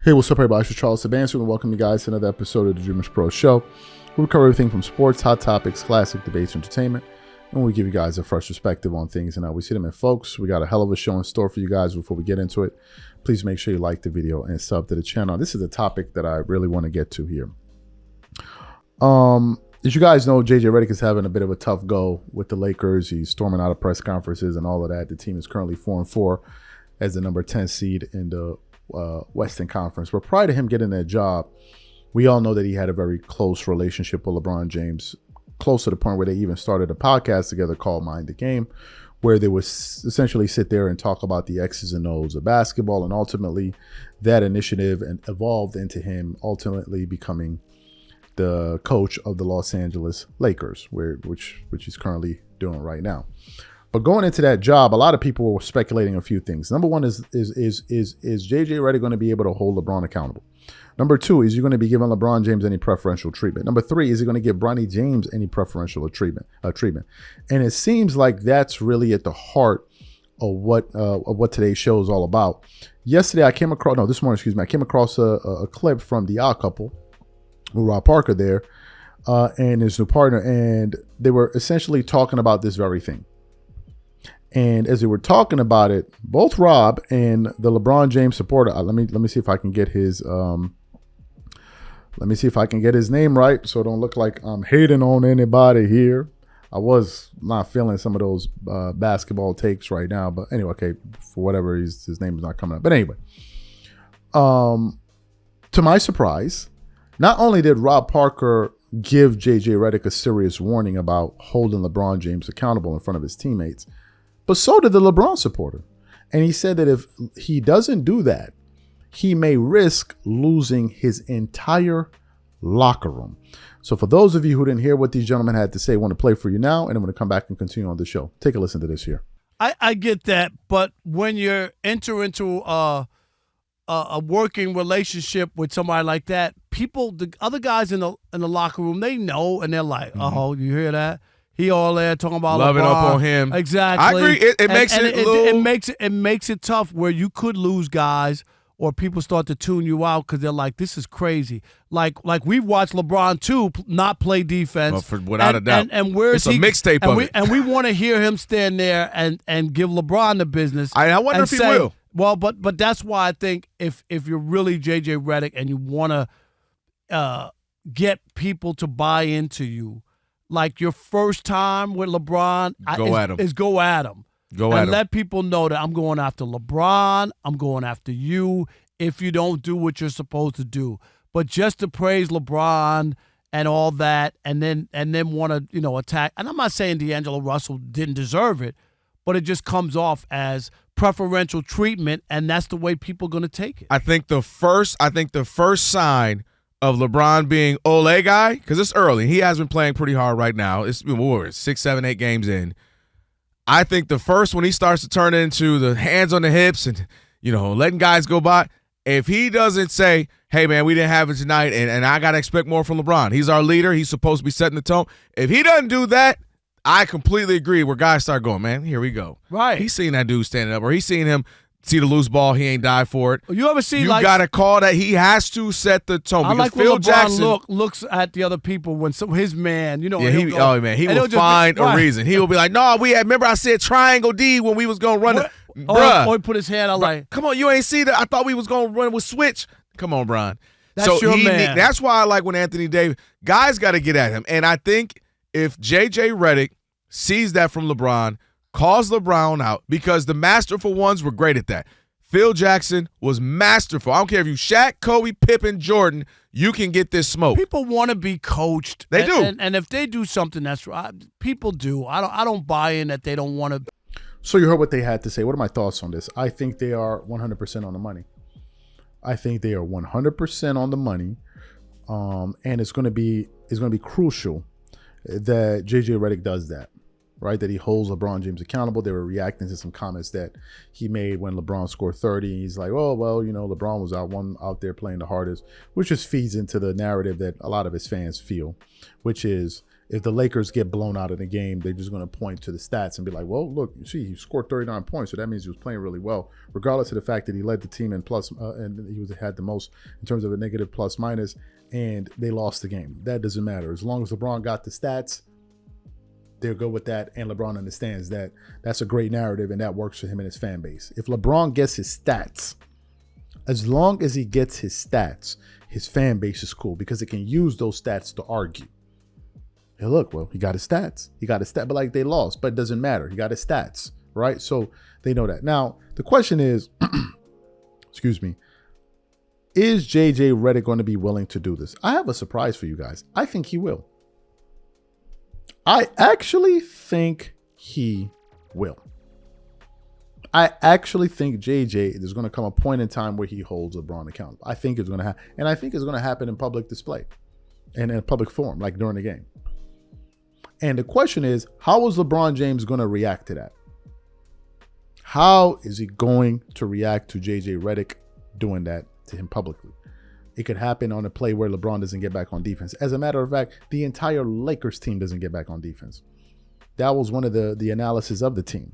Hey, what's up, everybody? It's Charles Sabansu, and welcome you guys to another episode of the DREAMERSPRO show. We cover everything from sports, hot topics, classic debates, entertainment, and we give you guys a fresh perspective on things and how we see them. And folks, we got a hell of a show in store for you guys. Before we get into it, please make sure you like the video and sub to the channel. This is a topic that I really want to get to here. As you guys know, JJ Redick is having a bit of a tough go with the Lakers. He's storming out of press conferences and all of that. The team is currently 4-4 as the number 10 seed in the Western Conference. But prior to him getting that job, we all know that he had a very close relationship with LeBron James, close to the point where they even started a podcast together called Mind the Game, where they would essentially sit there and talk about the X's and O's of basketball. And ultimately that initiative evolved into him ultimately becoming the coach of the Los Angeles Lakers, which he's currently doing right now. But going into that job, a lot of people were speculating a few things. Number one is JJ Redick going to be able to hold LeBron accountable? Number two, is he going to be giving LeBron James any preferential treatment? Number three, is he going to give Bronny James any preferential treatment? And it seems like that's really at the heart of what today's show is all about. This morning, I came across a clip from The Odd Couple with Rob Parker there and his new partner, and they were essentially talking about this very thing. And as they were talking about it, both Rob and the LeBron James supporter, let me see if I can get his name right, so it don't look like I'm hating on anybody here. I was not feeling some of those basketball takes right now, but anyway, okay, for whatever his name is not coming up. But anyway, to my surprise, not only did Rob Parker give JJ Redick a serious warning about holding LeBron James accountable in front of his teammates, but so did the LeBron supporter. And he said that if he doesn't do that, he may risk losing his entire locker room. So for those of you who didn't hear what these gentlemen had to say, I want to play for you now, and I'm going to come back and continue on the show. Take a listen to this here. I get that, but when you enter into a working relationship with somebody like that, the other guys in the locker room, they know, and they're like, oh, you hear that? He all there talking about loving LeBron. up on him. Exactly. I agree. It makes it tough where you could lose guys, or people start to tune you out because they're like, this is crazy. Like we've watched LeBron too not play defense. Well, without a doubt. And where's it's a mixtape of it. And we want to hear him stand there and give LeBron the business. I wonder if he will. Well, but that's why I think if you're really JJ Redick and you want to get people to buy into you, like your first time with LeBron, go at him. And let people know that I'm going after LeBron. I'm going after you if you don't do what you're supposed to do. But just to praise LeBron and all that, and then want to attack. And I'm not saying D'Angelo Russell didn't deserve it, but it just comes off as preferential treatment, and that's the way people are going to take it. I think the first sign of LeBron being Ole guy, because it's early. He has been playing pretty hard right now. It's been 6, 7, 8 games in. I think the first, when he starts to turn into the hands on the hips and, letting guys go by, if he doesn't say, hey, man, we didn't have it tonight, and I got to expect more from LeBron. He's our leader. He's supposed to be setting the tone. If he doesn't do that, I completely agree where guys start going, man, here we go. Right. He's seen that dude standing up, or he's seen him see the loose ball. He ain't died for it. You ever see you got to call that. He has to set the tone. I like Phil when LeBron Jackson looks at the other people when his man, he will find a reason. He will be like, no, remember I said triangle D when we was going to run it. Bruh. Or he put his hand out like, come on, you ain't see that? I thought we was going to run with switch. Come on, Brian. That's your man. That's why I like when Anthony Davis, guys got to get at him. And I think if JJ Redick sees that from LeBron, calls LeBron out, because the masterful ones were great at that. Phil Jackson was masterful. I don't care if you Shaq, Kobe, Pippen, Jordan, you can get this smoke. People want to be coached. They do. And if they do something that's right, people do. I don't buy in that they don't want to. So you heard what they had to say. What are my thoughts on this? I think they are 100% on the money. And it's going to be crucial that JJ Redick does that. right? That he holds LeBron James accountable. They were reacting to some comments that he made when LeBron scored 30. He's like, oh, well, LeBron was out there playing the hardest, which just feeds into the narrative that a lot of his fans feel, which is if the Lakers get blown out of the game, they're just going to point to the stats and be like, well, look, you see, he scored 39 points, so that means he was playing really well, regardless of the fact that he led the team in plus, and he had the most in terms of a negative plus minus, and they lost the game. That doesn't matter. As long as LeBron got the stats, they're good with that, and LeBron understands that that's a great narrative, and that works for him and his fan base. If LeBron gets his stats, as long as he gets his stats, his fan base is cool because it can use those stats to argue. Hey, look, well, he got his stats. But like they lost, but it doesn't matter. He got his stats, right? So they know that. Now, the question is, excuse me, is JJ Redick going to be willing to do this? I have a surprise for you guys. I think he will. I actually think he will. I actually think JJ, there's going to come a point in time where he holds LeBron accountable. I think it's going to happen. And I think it's going to happen in public display and in a public forum, like during the game. And the question is, how is LeBron James going to react to that? How is he going to react to JJ Redick doing that to him publicly? It could happen on a play where LeBron doesn't get back on defense. As a matter of fact, the entire Lakers team doesn't get back on defense. That was one of the analysis of the team.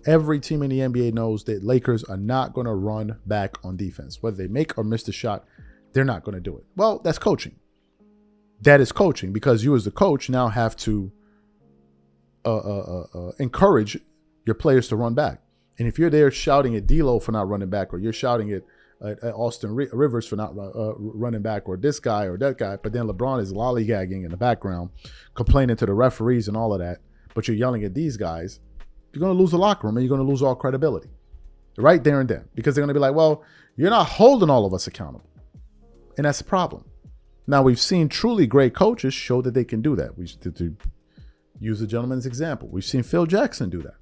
Every team in the NBA knows that Lakers are not going to run back on defense. Whether they make or miss the shot, they're not going to do it. Well, that's coaching. That is coaching, because you as the coach now have to encourage your players to run back. And if you're there shouting at D'Lo for not running back, or you're shouting at Austin Rivers for not running back, or this guy or that guy, but then LeBron is lollygagging in the background, complaining to the referees and all of that, but you're yelling at these guys, you're going to lose the locker room and you're going to lose all credibility right there and then, because they're going to be like, well, you're not holding all of us accountable. And that's a problem. Now, we've seen truly great coaches show that they can do that. To use the gentleman's example, we've seen Phil Jackson do that.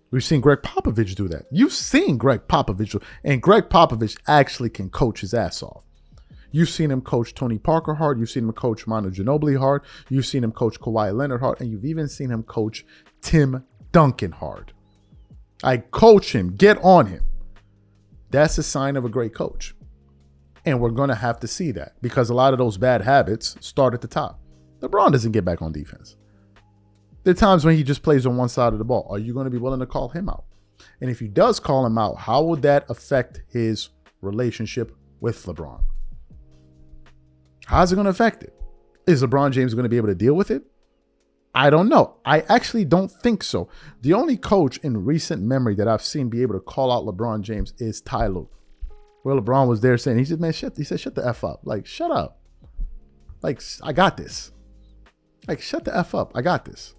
We've seen Greg Popovich do that. You've seen Greg Popovich, and Greg Popovich actually can coach his ass off. You've seen him coach Tony Parker hard. You've seen him coach Manu Ginobili hard. You've seen him coach Kawhi Leonard hard. And you've even seen him coach Tim Duncan hard. I coach him. Get on him. That's a sign of a great coach. And we're going to have to see that, because a lot of those bad habits start at the top. LeBron doesn't get back on defense. There are times when he just plays on one side of the ball. Are you going to be willing to call him out? And if he does call him out, how would that affect his relationship with LeBron? How's it going to affect it? Is LeBron James going to be able to deal with it? I don't know. I actually don't think so. The only coach in recent memory that I've seen be able to call out LeBron James is Ty Lue. Where LeBron was there saying, he said, man, shut the F up. Like, shut up. Like, I got this. Like, shut the F up. I got this.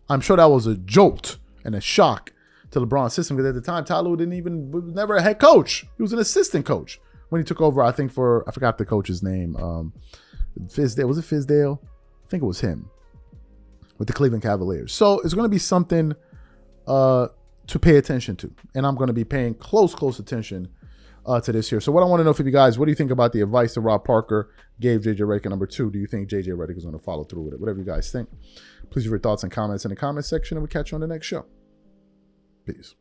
I'm sure that was a jolt and a shock to LeBron's system, because at the time, Ty Lue was never a head coach. He was an assistant coach when he took over, I think, I forgot the coach's name. Fizdale. Was it Fizdale? I think it was him with the Cleveland Cavaliers. So it's going to be something to pay attention to. And I'm going to be paying close attention to this here. So what I want to know from you guys, what do you think about the advice that Rob Parker gave JJ Redick at number 2? Do you think JJ Redick is going to follow through with it? Whatever you guys think. Please leave your thoughts and comments in the comment section, and we'll catch you on the next show. Peace.